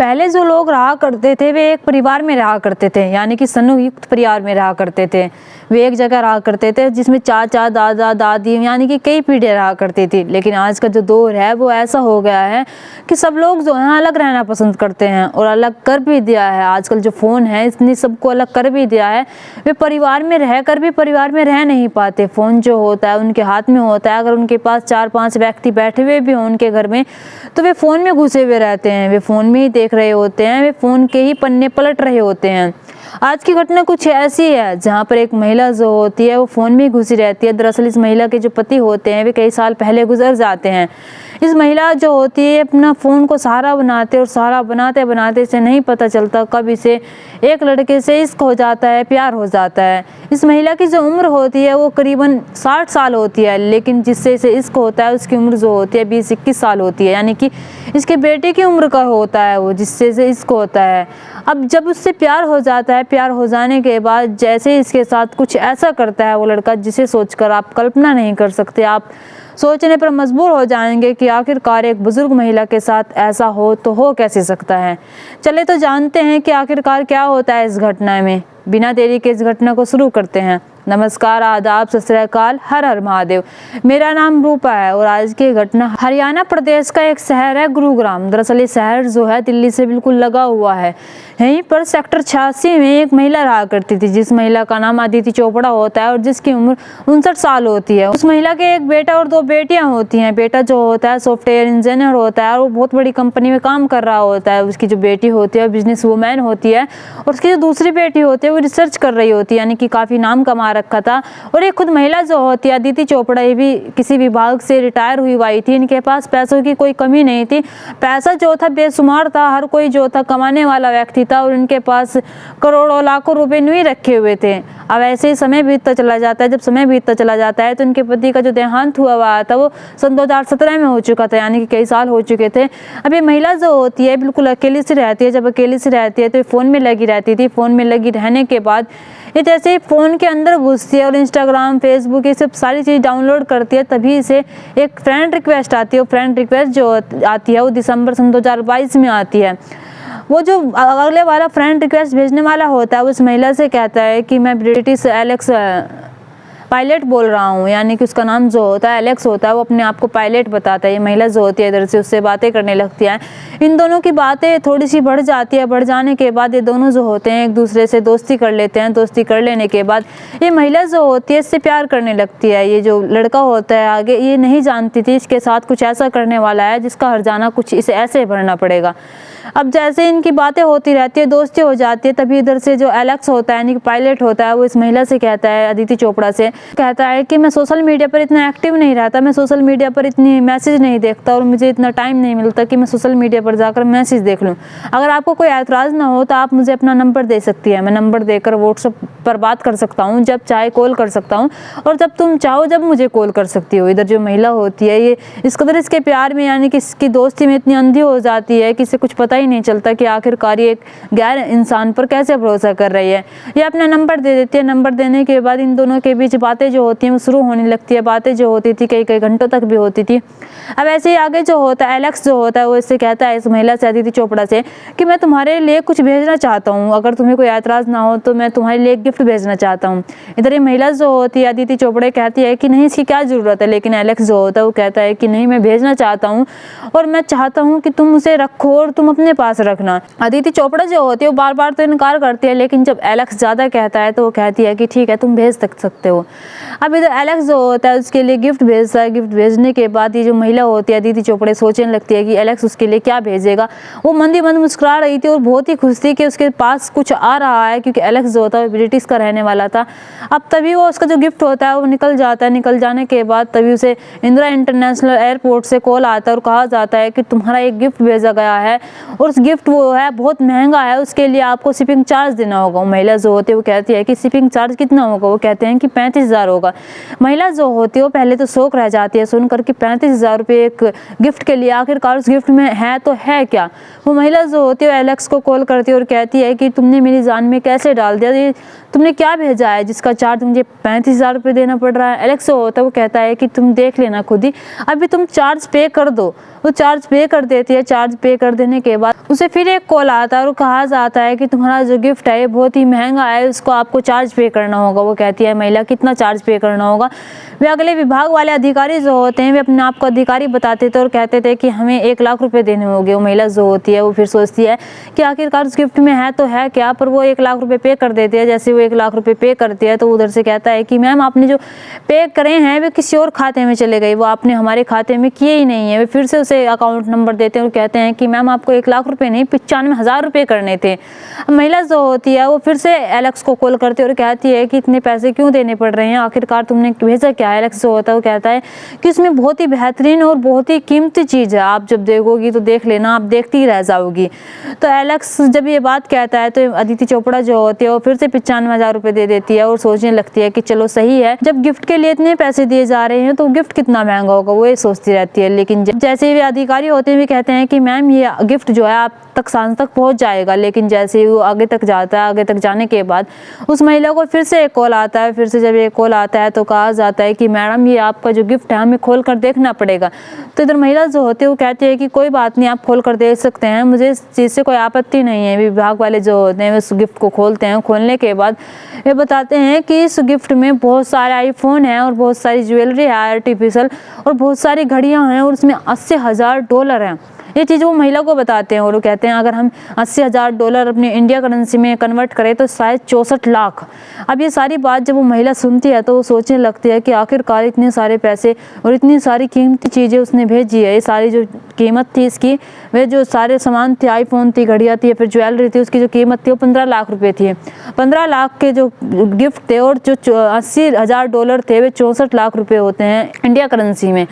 पहले जो लोग रहा करते थे वे एक परिवार में रहा करते थे, यानी कि संयुक्त परिवार में रहा करते थे। वे एक जगह रहा करते थे जिसमें चाचा दादा दादी यानी कि कई पीढ़ियाँ रहा करती थी। लेकिन आज का जो दौर है वो ऐसा हो गया है कि सब लोग जो है अलग रहना पसंद करते हैं, और अलग कर भी दिया है। आजकल जो फ़ोन है इसने सबको अलग कर भी दिया है। वे परिवार में रहकर भी परिवार में रह नहीं पाते। फ़ोन जो होता है उनके हाथ में होता है, अगर उनके पास 4-5 व्यक्ति बैठे हुए भी हों उनके घर में तो वे फ़ोन में घुसे हुए रहते हैं। वे फ़ोन में ही देख रहे होते हैं, वे फ़ोन के ही पन्ने पलट रहे होते हैं। आज की घटना कुछ ऐसी है जहाँ पर एक महिला जो होती है वो फ़ोन में ही घुसी रहती है। दरअसल इस महिला के जो पति होते हैं वे कई साल पहले गुजर जाते हैं। इस महिला जो होती है अपना फ़ोन को सहारा बनाते और सहारा बनाते बनाते इसे नहीं पता चलता कब इसे एक लड़के से इश्क हो जाता है, प्यार हो जाता है। इस महिला की जो उम्र होती है वो करीबन 60 साल होती है, लेकिन जिससे इसे इश्क होता है उसकी उम्र जो होती है 20-21 साल होती है, यानी कि इसके बेटे की उम्र का होता है वो जिससे इसे इश्क होता है। अब जब उससे प्यार हो जाता है, प्यार हो जाने के बाद जैसे इसके साथ कुछ ऐसा करता है वो लड़का जिसे सोचकर आप कल्पना नहीं कर सकते। आप सोचने पर मजबूर हो जाएंगे कि आखिरकार एक बुजुर्ग महिला के साथ ऐसा हो तो हो कैसे सकता है। चले तो जानते हैं कि आखिरकार क्या होता है इस घटना में। बिना देरी के इस घटना को शुरू करते हैं। नमस्कार, आदाब, सत श्री अकाल, हर हर महादेव। मेरा नाम रूपा है और आज की घटना हरियाणा प्रदेश का एक शहर है गुरुग्राम। दरअसल ये शहर जो है दिल्ली से बिल्कुल लगा हुआ है। यहीं पर सेक्टर 86 में एक महिला रहा करती थी, जिस महिला का नाम अदिति चोपड़ा होता है और जिसकी उम्र 59 साल होती है। उस महिला के एक बेटा और 2 बेटियां होती हैं। बेटा जो होता है सॉफ्टवेयर इंजीनियर होता है और वो बहुत बड़ी कंपनी में काम कर रहा होता है। उसकी जो बेटी होती है बिजनेस वूमेन होती है, और उसकी जो दूसरी बेटी होती है वो रिसर्च कर रही होती है, यानी कि काफ़ी नाम कमा रखा था। और एक खुद महिला जो होती है अदिति चोपड़ा, ये भी किसी विभाग से रिटायर हुई थी। इनके पास पैसों की कोई कमी नहीं थी। पैसा जो था बेशुमार था, हर कोई जो था कमाने वाला व्यक्ति था और इनके पास करोड़ों लाखों रुपए नहीं रखे हुए थे। अब ऐसे ही समय बीतता चला जाता है। जब समय बीतता चला जाता है तो इनके पति का जो देहांत हुआ था वो सन 2017 में हो चुका था, यानी कि कई साल हो चुके थे। अब ये महिला जो होती है बिल्कुल अकेली सी रहती है। जब अकेली सी रहती है तो फ़ोन में लगी रहती थी। फ़ोन में लगी रहने के बाद ये जैसे ही फ़ोन के अंदर घुसती है और इंस्टाग्राम, फेसबुक ये सब सारी चीज़ डाउनलोड करती है, तभी इसे एक फ्रेंड रिक्वेस्ट आती है। वो फ्रेंड रिक्वेस्ट जो आती है वो दिसंबर सन 2022 में आती है। वो जो अगले वाला फ्रेंड रिक्वेस्ट भेजने वाला होता है उस महिला से कहता है कि मैं ब्रिटिश एलेक्स पायलट बोल रहा हूँ, यानी कि उसका नाम जो होता है एलेक्स होता है। वो अपने आप को पायलट बताता है। ये महिला जो होती है इधर से उससे बातें करने लगती है। इन दोनों की बातें थोड़ी सी बढ़ जाती है। बढ़ जाने के बाद ये दोनों जो होते हैं एक दूसरे से दोस्ती कर लेते हैं। दोस्ती कर लेने के बाद ये महिला जो होती है इससे प्यार करने लगती है। ये जो लड़का होता है आगे ये नहीं जानती थी इसके साथ कुछ ऐसा करने वाला है जिसका हर्जाना कुछ इसे ऐसे भरना पड़ेगा। अब जैसे इनकी बातें होती रहती है, दोस्ती हो जाती है, तभी इधर से जो एलेक्स होता है यानी कि पायलट होता है वो इस महिला से कहता है, अदिति चोपड़ा से कहता है कि मैं सोशल मीडिया पर इतना एक्टिव नहीं रहता, मैं सोशल मीडिया पर इतनी मैसेज नहीं देखता और मुझे इतना टाइम नहीं मिलता कि मैं सोशल मीडिया पर जाकर मैसेज देख लूँ। अगर आपको कोई ऐतराज़ ना हो तो आप मुझे अपना नंबर दे सकती है। मैं नंबर देकर व्हाट्सएप पर बात कर सकता हूँ, जब चाहे कॉल कर सकता हूँ और जब तुम चाहो जब मुझे कॉल कर सकती हो। इधर जो महिला होती है ये इस कदर इसके प्यार में यानी कि इसकी दोस्ती में इतनी अंधी हो जाती है कि इसे कुछ पता ही नहीं चलता कि आखिरकार ये एक गैर इंसान पर कैसे भरोसा कर रही है। ये अपना नंबर दे देती है। नंबर देने के बाद इन दोनों के बीच बातें जो होती हैं वो शुरू होने लगती है। बातें जो होती थी कई कई घंटों तक भी होती थी। अब ऐसे ही आगे जो होता है एलेक्स जो होता है वो इससे कहता है इस महिला से अदिति चोपड़ा से कि मैं तुम्हारे लिए कुछ भेजना चाहता हूँ, अगर तुम्हें कोई ऐतराज़ ना हो तो मैं तुम्हारे लिए एक गिफ्ट भेजना चाहता हूँ। इधर ये महिला जो होती है अदिति चोपड़ा कहती है कि नहीं इसकी क्या ज़रूरत है, लेकिन एलेक्स जो होता है वो कहता है कि नहीं मैं भेजना चाहता हूँ और मैं चाहता हूँ कि तुम उसे रखो और तुम अपने पास रखना। अदिति चोपड़ा जो होती है वो बार बार तो इनकार करती है, लेकिन जब एलेक्स ज़्यादा कहता है तो वो कहती है कि ठीक है तुम भेज सकते हो। अब इधर एलेक्स जो होता है उसके लिए गिफ्ट भेजता है। गिफ्ट भेजने के बाद ये जो महिला होती है अदिति चोपड़ा सोचने लगती है कि एलेक्स उसके लिए क्या भेजेगा। वो मंदी मंद मुस्कुरा रही थी और बहुत ही खुश थी कि उसके पास कुछ आ रहा है, क्योंकि एलेक्स जो होता है ब्रिटिश का रहने वाला था। अब तभी वो उसका जो गिफ्ट होता है वो निकल जाता है। निकल जाने के बाद तभी उसे इंदिरा इंटरनेशनल एयरपोर्ट से कॉल आता है और कहा जाता है कि तुम्हारा एक गिफ्ट भेजा गया है और उस गिफ्ट वो है बहुत महंगा है, उसके लिए आपको शिपिंग चार्ज देना होगा। महिला जो होती है वो कहती है कि शिपिंग चार्ज कितना होगा। वो कहते हैं कि 35,000 होगा। महिला जो होती है वो पहले तो शौक रह जाती है सुनकर कि 35,000 रुपये एक गिफ्ट के लिए, आखिरकार उस गिफ्ट में है तो है क्या। वो महिला जो होती है एलेक्स को कॉल करती है और कहती है कि तुमने मेरी जान में कैसे डाल दिया, ये तुमने क्या भेजा है जिसका चार्ज मुझे 35,000 रुपये देना पड़ रहा है। एलेक्स जो होता है वो कहता है कि तुम देख लेना खुद ही, अभी तुम चार्ज पे कर दो। वो चार्ज पे कर देती है। चार्ज पे कर देने के बाद उसे फिर एक कॉल आता है और कहा जाता है कि तुम्हारा जो गिफ्ट है ये बहुत ही महंगा है, उसको आपको चार्ज पे करना होगा। वो कहती है महिला कितना चार्ज पे करना होगा। वे अगले विभाग वाले अधिकारी जो होते हैं वे अपने आप को अधिकारी बताते थे और कहते थे कि हमें 1 लाख रुपए देने होंगे। वो महिला जो होती है वो फिर सोचती है कि आखिरकार उस गिफ्ट में है तो है क्या, पर वो 1 लाख रुपए पे कर देती है। जैसे वो 1 लाख रुपए पे करती है तो उधर से कहता है कि मैम आपने जो पे करे हैं वे किसी और खाते में चले गए, वो आपने हमारे खाते में किए ही नहीं है। वे फिर से उसे अकाउंट नंबर देते हैं और कहते हैं कि मैम आपको 1 लाख रुपए नहीं 95,000 रुपये करने थे। महिला जो होती है वो फिर से एलेक्स को कॉल करती है और कहती है कि इतने पैसे क्यों देने पड़ रहे हैं, आखिरकार तुमने भेजा क्या है। एलेक्स जो होता है वो कहता है कि इसमें बहुत ही बेहतरीन और बहुत ही कीमती चीज़ है, आप जब देखोगी तो देख लेना, आप देखती ही रह जाओगी। तो एलेक्स जब ये बात कहता है तो अदिति चोपड़ा जो होती है वो फिर से 95,000 रुपये दे देती है और सोचने लगती है कि चलो सही है, जब गिफ्ट के लिए इतने पैसे दिए जा रहे हैं तो गिफ्ट कितना महंगा होगा, वो ये सोचती रहती है। लेकिन जैसे वे अधिकारी होते हैं वे कहते हैं कि मैम ये गिफ्ट जो है आप तक सांस तक पहुंच जाएगा। लेकिन जैसे ही वो आगे तक जाता है, आगे तक जाने के बाद उस महिला को फिर से एक कॉल आता है। फिर से जब ये कॉल आता है तो कहा जाता है कि मैडम ये आपका जो गिफ्ट है हमें खोल कर देखना पड़ेगा। तो इधर महिला जो होती है वो कहती है कि कोई बात नहीं, आप खोल कर देख सकते हैं, मुझे इस चीज़ से कोई आपत्ति नहीं है। विभाग वाले जो होते हैं उस गिफ्ट को खोलते हैं। खोलने के बाद ये बताते हैं कि इस गिफ्ट में बहुत सारे आईफोन हैं और बहुत सारी ज्वेलरी है आर्टिफिशियल और बहुत सारी घड़ियां हैं और उसमें $80,000 हैं। ये चीज़ वो महिला को बताते हैं और वो कहते हैं अगर हम $80,000 अपने इंडिया करेंसी में कन्वर्ट करें तो शायद 64 लाख। अब ये सारी बात जब वो महिला सुनती है तो वो सोचने लगती है कि आखिरकार इतने सारे पैसे और इतनी सारी कीमती चीज़ें उसने भेजी है। ये सारी जो कीमत थी इसकी, वे जो सारे सामान थे, आईफोन थी, घड़ियाँ थी, फिर ज्वेलरी थी, उसकी जो कीमत थी वो 15 लाख रुपए थी। 15 लाख के जो गिफ्ट थे और जो $80,000 थे वे 64 लाख रुपए होते हैं इंडिया करेंसी में।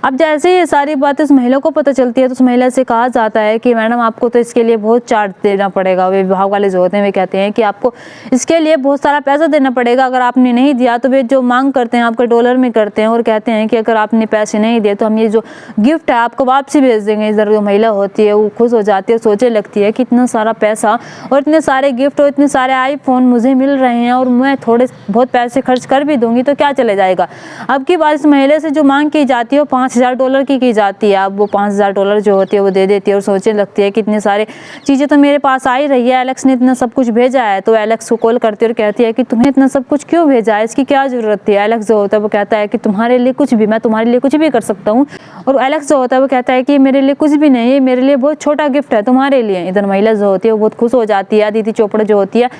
अब जैसे ये सारी बातें उस महिला को पता चलती है तो उस महिला से कहा जाता है कि मैडम आपको तो इसके लिए बहुत चार्ज देना पड़ेगा। वे विभाग वाले जो होते हैं वे कहते हैं कि आपको इसके लिए बहुत सारा पैसा देना पड़ेगा, अगर आपने नहीं दिया तो वे जो मांग करते हैं आपके डॉलर में करते हैं और कहते हैं कि अगर आपने पैसे नहीं दिए तो हम ये जो गिफ्ट है आपको वापसी भेज देंगे। इधर जो महिला होती है वो खुश हो जाती है, सोचने लगती है कि इतना सारा पैसा और इतने सारे गिफ्ट और इतने सारे आईफोन मुझे मिल रहे हैं और मैं थोड़े बहुत पैसे खर्च कर भी दूंगी तो क्या चले जाएगा। अब की बात इस महिला से जो मांग की जाती है वो $5,000 की जाती है। अब वो $5,000 जो होती है वो दे देती है और सोचने लगती है कि इतनी सारी चीज़ें तो मेरे पास आ ही रही है, एलेक्स ने इतना सब कुछ भेजा है। तो एलेक्स को कॉल करती है और कहती है कि तुम्हें इतना सब कुछ क्यों भेजा है, इसकी क्या ज़रूरत थी। एलेक्स जो होता है वो कहता है कि तुम्हारे लिए कुछ भी, मैं तुम्हारे लिए कुछ भी कर सकता हूँ। और एलेक्स जो होता है वो कहता है कि मेरे लिए कुछ भी नहीं है, मेरे लिए बहुत छोटा गिफ्ट है तुम्हारे लिए। इधर महिला जो होती है वो बहुत खुश हो जाती है। अदिति चोपड़ा जो होती है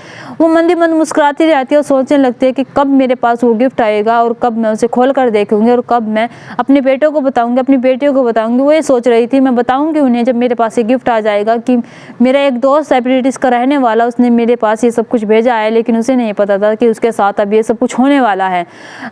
वो मंदी मंद मुस्कुराती रहती है और सोचने लगती है कि कब मेरे पास वो गिफ्ट आएगा और कब मैं उसे खोल कर देखूंगी और कब मैं अपने बेटों को बताऊंगी, अपनी बेटियों को बताऊंगी। वो ये सोच रही थी मैं बताऊंगी उन्हें जब मेरे पास ये गिफ्ट आ जाएगा कि मेरा एक दोस्त है ब्रिटिश का रहने वाला, उसने मेरे पास ये सब कुछ भेजा है, लेकिन उसे नहीं पता था कि उसके साथ अब ये सब कुछ होने वाला है।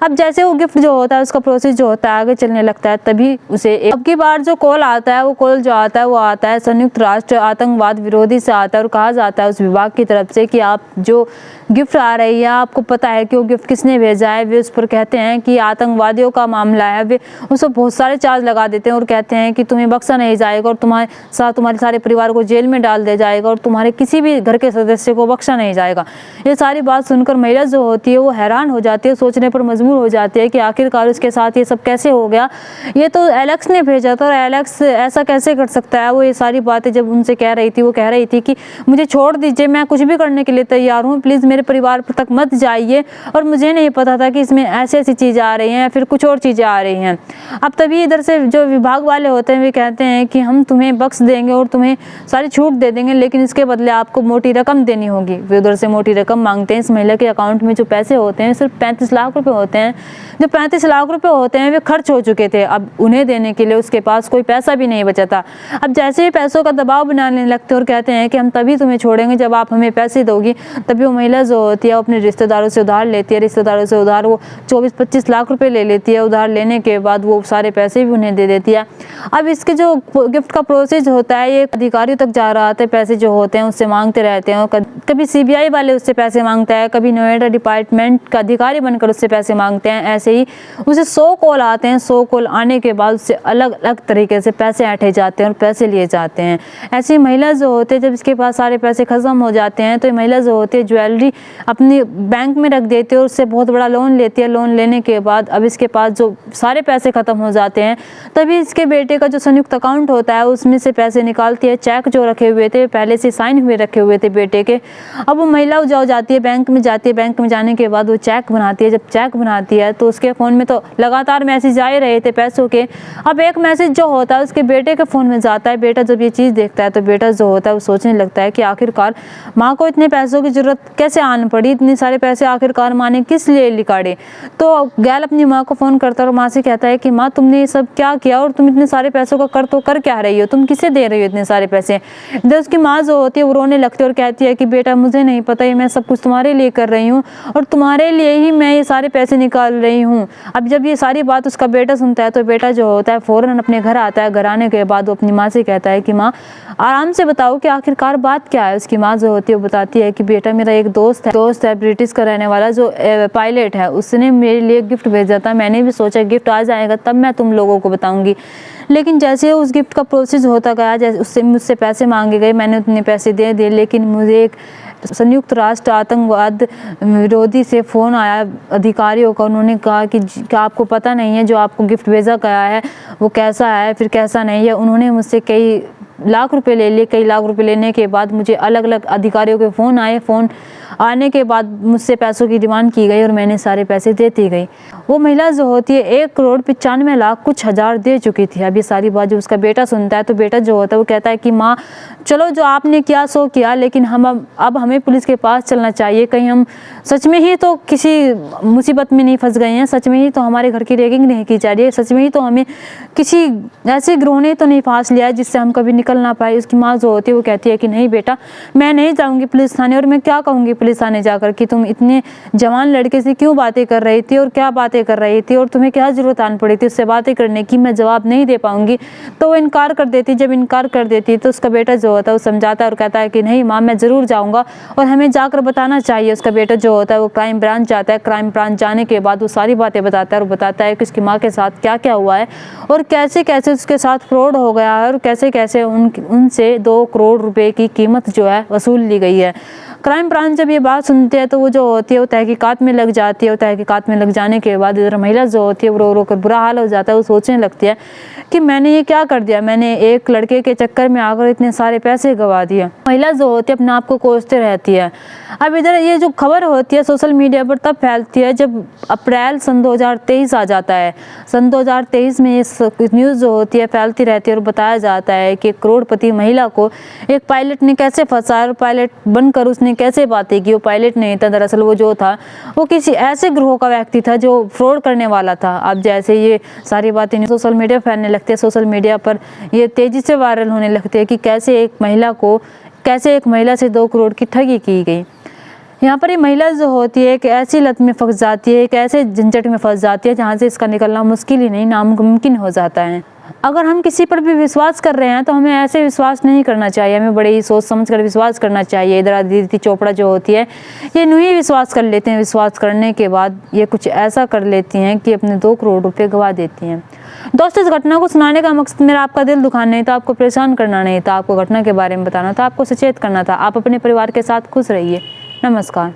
अब जैसे वो गिफ्ट जो होता है उसका प्रोसेस जो होता है आगे चलने लगता है, तभी उसे अब की बार जो कॉल आता है वो कॉल जो आता है वो आता है संयुक्त राष्ट्र आतंकवाद विरोधी से आता है और कहा जाता है उस विभाग की तरफ से कि आप जो गिफ्ट आ रही है आपको पता है कि वो गिफ्ट किसने भेजा है। वे उस पर कहते हैं कि आतंकवादियों का मामला है। वे उस पर बहुत सारे चार्ज लगा देते हैं और कहते हैं कि तुम्हें बख्शा नहीं जाएगा और तुम्हारे साथ तुम्हारे सारे परिवार को जेल में डाल दिया जाएगा और तुम्हारे किसी भी घर के सदस्य को बख्शा नहीं जाएगा। ये सारी बात सुनकर महिला जो होती है वो हैरान हो जाती है, सोचने पर मजबूर हो जाती है कि आखिरकार उसके साथ ये सब कैसे हो गया। ये तो एलेक्स ने भेजा था और एलेक्स ऐसा कैसे कर सकता है। वो ये सारी बातें जब उनसे कह रही थी वो कह रही थी कि मुझे छोड़ दीजिए, मैं कुछ भी करने के लिए तैयार हूँ, प्लीज़ मेरे परिवार तक मत जाइए। और मुझे नहीं पता था कि इसमें ऐसी ऐसी चीज़ें आ रही हैं या फिर कुछ और चीज़ें आ रही हैं। अब तभी इधर से जो विभाग वाले होते हैं वे कहते हैं कि हम तुम्हें बख्श देंगे और तुम्हें सारी छूट दे देंगे, लेकिन इसके बदले आपको मोटी रकम देनी होगी। वे उधर से मोटी रकम मांगते हैं। इस महिला के अकाउंट में जो पैसे होते हैं सिर्फ 35 लाख रुपए होते हैं। जो 35 लाख रुपए होते हैं वे खर्च हो चुके थे, अब उन्हें देने के लिए उसके पास कोई पैसा भी नहीं बचा था। अब जैसे ही पैसों का दबाव बनाने लगते और कहते हैं कि हम तभी तुम्हें छोड़ेंगे जब आप हमें पैसे दोगी। तभी वो महिला जो होती है वो अपने रिश्तेदारों से उधार लेती है। रिश्तेदारों से उधार वो 24-25 लाख रुपए ले लेती है। उधार लेने के बाद वो सारे पैसे भी उन्हें दे देती है। अब इसके जो गिफ्ट का प्रोसेस होता है ये अधिकारियों तक जा रहा था। पैसे जो होते हैं उससे मांगते रहते हैं और कभी CBI वाले उससे पैसे मांगते हैं, कभी नोएडा डिपार्टमेंट का अधिकारी बनकर उससे पैसे मांगते हैं। ऐसे ही उसे 100 कॉल आते हैं। 100 कॉल आने के बाद उससे अलग अलग तरीके से पैसे ऐंठे जाते हैं और पैसे लिए जाते हैं। ऐसी महिला जो होती है जब इसके पास सारे पैसे खत्म हो जाते हैं तो ये महिला जो होती है ज्वेलरी अपनी बैंक में रख देती है और उससे बहुत बड़ा लोन लेती है। लोन लेने के बाद अब इसके पास जो सारे पैसे ख़त्म हो जाते हैं, तभी इसके बेटे का जो संयुक्त अकाउंट होता है उसमें से पैसे निकालती है। चेक जो रखे हुए थे पहले से साइन हुए रखे हुए थे बेटे के, अब वो महिला जाती है बैंक में, जाती है बैंक में जाने के बाद वो चेक बनाती है। जब चेक बनाती है तो उसके फ़ोन में तो लगातार मैसेज आ ही रहे थे पैसों के। अब एक मैसेज जो होता है उसके बेटे के फ़ोन में जाता है। बेटा जब ये चीज़ देखता है तो बेटा जो होता है वो सोचने लगता है कि आखिरकार माँ को इतने पैसों की ज़रूरत कैसे आन पड़ी, इतने सारे पैसे आखिरकार माँ ने किस लिए निकाले। तो गैल अपनी माँ को फ़ोन करता है और माँ से कहता है कि माँ तुमने ये सब क्या किया और तुम इतने सारे पैसों का कर क्या रही हो, तुम किसे दे रही हो इतने सारे पैसे। इधर उसकी माँ जो होती है वो रोने लगती है और कहती है कि बेटा मुझे नहीं पता, ये मैं सब कुछ तुम्हारे लिए कर रही हूँ और तुम्हारे लिए ही मैं ये सारे पैसे निकाल रही हूँ। अब जब ये सारी बात उसका बेटा सुनता है तो बेटा जो होता है फ़ौरन अपने घर आता है। घर आने के बाद वो अपनी माँ से कहता है कि माँ आराम से बताओ कि आखिरकार बात क्या है। उसकी माँ जो होती है वो बताती है कि बेटा मेरा एक दोस्त है ब्रिटिश का रहने वाला जो पायलट है, उसने मेरे लिए गिफ्ट भेजा था। मैंने भी सोचा गिफ्ट आ जाएगा तब मैं तुम लोगों को बताऊंगी, लेकिन जैसे उस गिफ्ट का प्रोसेस होता गया, जैसे उससे मुझसे पैसे मांगे गए, मैंने उतने पैसे दे दिए, लेकिन मुझे एक संयुक्त राष्ट्र आतंकवाद विरोधी से फ़ोन आया अधिकारियों का। उन्होंने कहा कि आपको पता नहीं है जो आपको गिफ्ट भेजा गया है वो कैसा है फिर कैसा नहीं है। उन्होंने मुझसे कई लाख रुपए ले लिए। कई लाख रुपए लेने के बाद मुझे अलग अलग अधिकारियों के फ़ोन आए। फ़ोन आने के बाद मुझसे पैसों की डिमांड की गई और मैंने सारे पैसे देती गई। वो महिला जो होती है 1,95,00,000 कुछ हज़ार दे चुकी थी। अब ये सारी बात जब उसका बेटा सुनता है तो बेटा जो होता है वो कहता है कि माँ चलो जो आपने किया सो किया, लेकिन अब हमें पुलिस के पास चलना चाहिए। कहीं हम सच में ही तो किसी मुसीबत में नहीं फंस गए हैं, सच में ही तो हमारे घर की रैगिंग नहीं की जा रही है, सच में ही तो हमें किसी ऐसे गिरोह ने तो नहीं फांस लिया है जिससे हम कभी निकल ना पाए। उसकी माँ जो होती है वो कहती है कि नहीं बेटा मैं नहीं जाऊँगी पुलिस थाने, और मैं क्या कहूँगी पुलिस थाने जाकर कि तुम इतने जवान लड़के से क्यों बातें कर रही थी और क्या बातें कर रही थी और तुम्हें क्या ज़रूरत आन पड़ी थी उससे बातें करने की, मैं जवाब नहीं दे पाऊँगी। तो वो इनकार कर देती। जब इनकार कर देती तो उसका बेटा जो होता है वो समझाता है और कहता है कि नहीं माँ मैं ज़रूर जाऊँगा और हमें जाकर बताना चाहिए। उसका बेटा जो होता है वो क्राइम ब्रांच जाता है। क्राइम ब्रांच जाने के बाद वो सारी बातें बताता है और बताता है कि उसकी माँ के साथ क्या क्या हुआ है और कैसे कैसे उसके साथ फ्रॉड हो गया है और कैसे कैसे उनसे 2 करोड़ रुपए की कीमत जो है वसूल ली गई है। क्राइम ब्रांच जब ये बात सुनते हैं तो वो जो होती है वो तहकीकात में लग जाती है और तहकीकात में लग जाने के बाद इधर महिला जो होती है वो रो रो कर बुरा हाल हो जाता है। वो सोचने लगती है कि मैंने ये क्या कर दिया, मैंने एक लड़के के चक्कर में आकर इतने सारे पैसे गंवा दिए। महिला जो होती है अपने आप को कोसते रहती है। अब इधर ये जो खबर होती है सोशल मीडिया पर तब फैलती है जब अप्रैल सन 2023 आ जाता है। सन 2023 में ये न्यूज़ जो होती है फैलती रहती है और बताया जाता है कि करोड़पति महिला को एक पायलट ने कैसे फंसाया और पायलट बनकर उसने कैसे बातें की। वो पायलट नहीं था, दरअसल वो जो था वो किसी ऐसे ग्रोह का व्यक्ति था जो फ्रॉड करने वाला था। अब जैसे ये सारी बातें सोशल मीडिया फैलने लगती है, सोशल मीडिया पर ये तेज़ी से वायरल होने लगती है कि कैसे एक महिला से 2 करोड़ की ठगी की गई। यहाँ पर ये महिला जो होती है एक ऐसी लत में फंस जाती है, एक ऐसे झंझट में फंस जाती है जहाँ से इसका निकलना मुश्किल ही नहीं नामुमकिन हो जाता है। अगर हम किसी पर भी विश्वास कर रहे हैं तो हमें ऐसे विश्वास नहीं करना चाहिए, हमें बड़े ही सोच समझ कर विश्वास करना चाहिए। इधर अदिति चोपड़ा जो होती है ये यूं ही विश्वास कर लेते हैं, विश्वास करने के बाद ये कुछ ऐसा कर लेती हैं कि अपने 2 करोड़ रुपए गंवा देती हैं। दोस्तों इस घटना को सुनाने का मकसद मेरा आपका दिल दुखाना नहीं था, आपको परेशान करना नहीं था, आपको घटना के बारे में बताना था, आपको सचेत करना था। आप अपने परिवार के साथ खुश रहिए। नमस्कार।